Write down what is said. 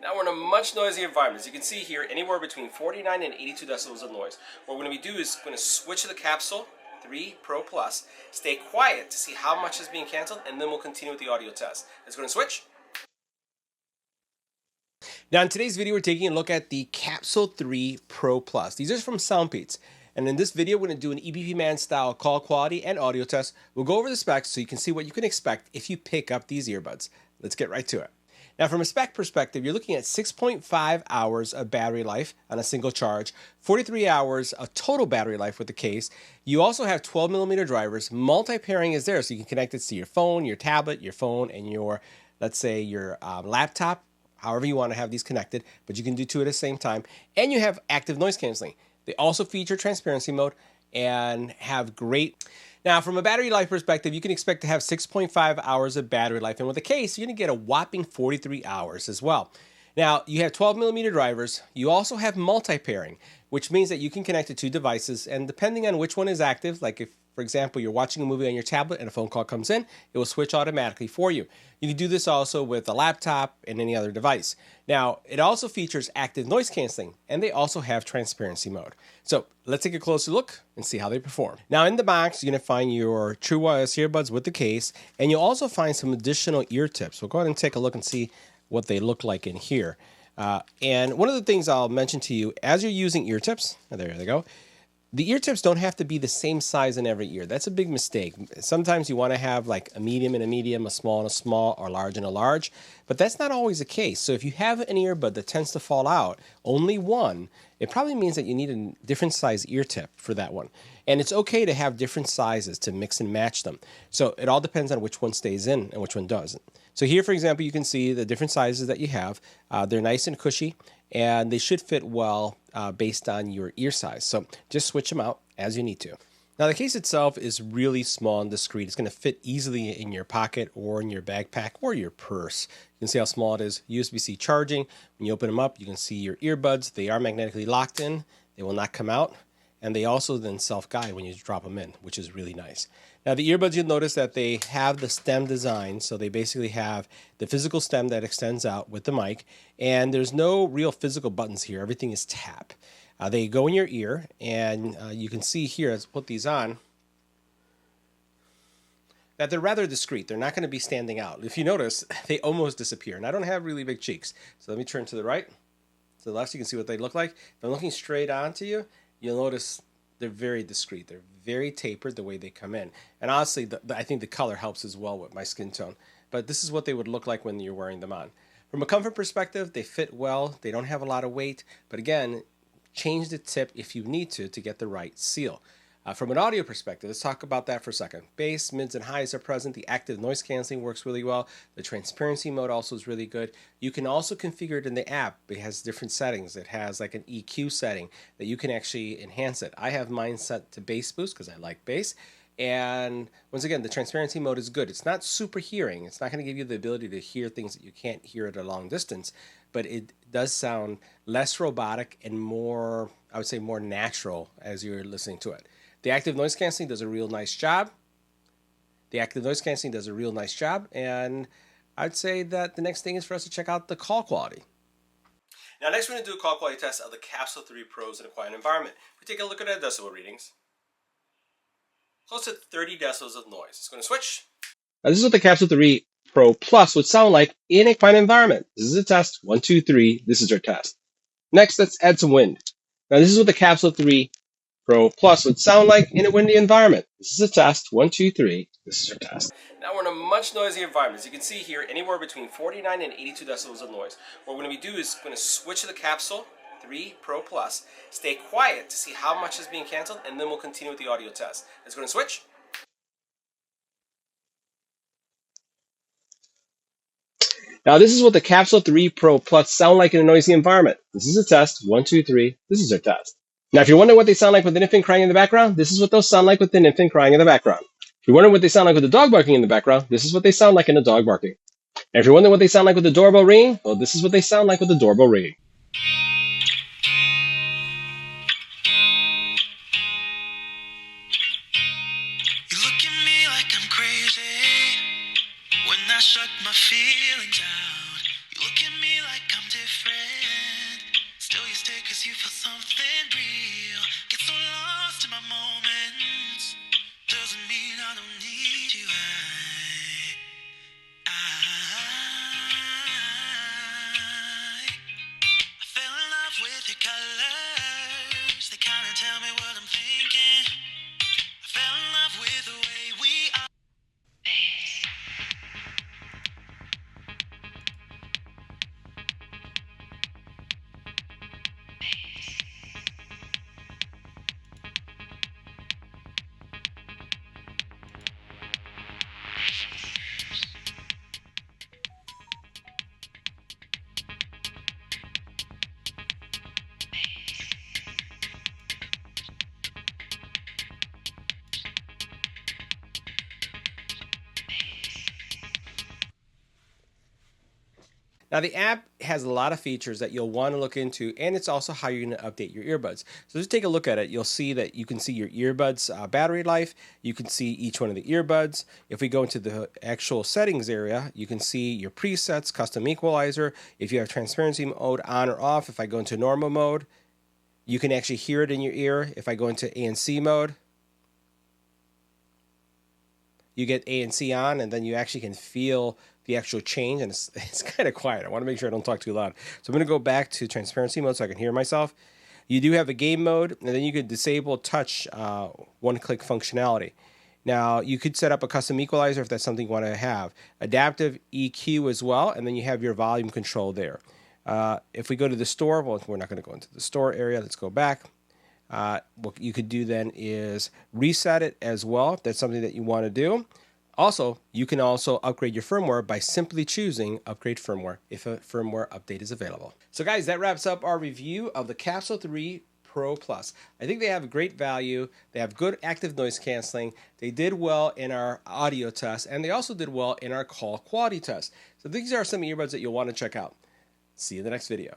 Now we're in a much noisier environment. As you can see here, anywhere between 49 and 82 decibels of noise. What we're going to do is we're going to switch to the Capsule3 Pro Plus, stay quiet to see how much is being canceled, and then we'll continue with the audio test. Let's go and switch. Now in today's video, we're taking a look at the Capsule3 Pro Plus. These are from SoundPEATS. And in this video, we're going to do an EBPMAN style call quality and audio test. We'll go over the specs so you can see what you can expect if you pick up these earbuds. Let's get right to it. Now from a spec perspective, you're looking at 6.5 hours of battery life on a single charge, 43 hours of total battery life with the case. You also have 12mm drivers. Multi-pairing is there, so you can connect it to your phone, your tablet, your phone, and your, let's say, your laptop, however you want to have these connected, but you can do two at the same time. And you have active noise canceling. They also feature transparency mode and have great... Now, from a battery life perspective, you can expect to have 6.5 hours of battery life. And with the case, you're going to get a whopping 43 hours as well. Now, you have 12mm drivers. You also have multi-pairing, which means that you can connect to two devices. And depending on which one is active, like if, for example, you're watching a movie on your tablet and a phone call comes in, it will switch automatically for you. You can do this also with a laptop and any other device. Now, it also features active noise canceling, and they also have transparency mode. So let's take a closer look and see how they perform. Now, in the box, you're going to find your true wireless earbuds with the case, and you'll also find some additional ear tips. We'll go ahead and take a look and see what they look like in here. And one of the things I'll mention to you, as you're using ear tips, there they go, the ear tips don't have to be the same size in every ear. That's a big mistake. Sometimes you want to have like a medium and a medium, a small and a small, or large and a large, but that's not always the case. So if you have an earbud that tends to fall out, only one, it probably means that you need a different size ear tip for that one. And it's okay to have different sizes to mix and match them. So it all depends on which one stays in and which one doesn't. So here, for example, you can see the different sizes that you have. They're nice and cushy, and they should fit well based on your ear size. So just switch them out as you need to. Now the case itself is really small and discreet. It's going to fit easily in your pocket or in your backpack or your purse. You can see how small it is. USB-C charging. When you open them up, you can see your earbuds. They are magnetically locked in. They will not come out. And they also then self-guide when you drop them in, which is really nice. Now the earbuds, you'll notice that they have the stem design. So they basically have the physical stem that extends out with the mic. And there's no real physical buttons here. Everything is tap. They go in your ear, and you can see here, as I put these on, that they're rather discreet. They're not going to be standing out. If you notice, they almost disappear. And I don't have really big cheeks. So let me turn to the right. To the left, so you can see what they look like. If I'm looking straight onto you, you'll notice they're very discreet. They're very tapered the way they come in. And honestly, I think the color helps as well with my skin tone. But this is what they would look like when you're wearing them on. From a comfort perspective, they fit well. They don't have a lot of weight. But again, change the tip if you need to get the right seal. From an audio perspective, let's talk about that for a second. Bass, mids, and highs are present. The active noise canceling works really well. The transparency mode also is really good. You can also configure it in the app. It has different settings. It has like an EQ setting that you can actually enhance it. I have mine set to bass boost because I like bass. And once again, the transparency mode is good. It's not super hearing. It's not going to give you the ability to hear things that you can't hear at a long distance, but it does sound less robotic and more, I would say, more natural as you're listening to it. The active noise canceling does a real nice job. And I'd say that the next thing is for us to check out the call quality. Now, next we're going to do a call quality test of the Capsule3 Pros in a quiet environment. If we take a look at our decibel readings, close to 30 decibels of noise. It's going to switch. Now, this is what the Capsule3 Pro Plus would sound like in a quiet environment. This is a test. 1, 2, 3. This is our test. Next, let's add some wind. Now, this is what the Capsule3 Pro Plus would sound like in a windy environment. This is a test. 1, 2, 3. This is our test. Now we're in a much noisier environment. As you can see here, anywhere between 49 and 82 decibels of noise. What we're going to do is we're going to switch to the Capsule3 Pro Plus, stay quiet to see how much is being canceled, and then we'll continue with the audio test. Let's go and switch. Now this is what the Capsule3 Pro Plus sound like in a noisy environment. This is a test. 1, 2, 3. This is our test. Now, if you're wondering what they sound like with an infant crying in the background, this is what they'll sound like with an infant crying in the background. If you're wondering what they sound like with a dog barking in the background, this is what they sound like in a dog barking. And if you're wondering what they sound like with the doorbell ringing, well, this is what they sound like with the doorbell ringing. You look at me like I'm crazy when I shut my feelings out. You look at me like I'm different. miss you for something real. Get so lost in my moments. Doesn't mean I don't need you. I fell in love with your colors. They kind of tell me what I'm thinking. I fell in love with the way we are. Now the app has a lot of features that you'll want to look into, and it's also how you're going to update your earbuds. So just take a look at it. You'll see that you can see your earbuds battery life. You can see each one of the earbuds. If we go into the actual settings area, you can see your presets, custom equalizer. If you have transparency mode on or off, if I go into normal mode, you can actually hear it in your ear. If I go into ANC mode, you get ANC on, and then you actually can feel the actual change, and it's kind of quiet. I want to make sure I don't talk too loud. So I'm going to go back to transparency mode so I can hear myself. You do have a game mode, and then you could disable touch one-click functionality. Now, you could set up a custom equalizer if that's something you want to have. Adaptive EQ as well, and then you have your volume control there. If we go to the store, well, we're not going to go into the store area. Let's go back. What you could do then is reset it as well, if that's something that you want to do. Also, you can also upgrade your firmware by simply choosing upgrade firmware if a firmware update is available. So guys, that wraps up our review of the Capsule3 Pro Plus. I think they have a great value. They have good active noise canceling. They did well in our audio test, and they also did well in our call quality test. So these are some earbuds that you'll want to check out. See you in the next video.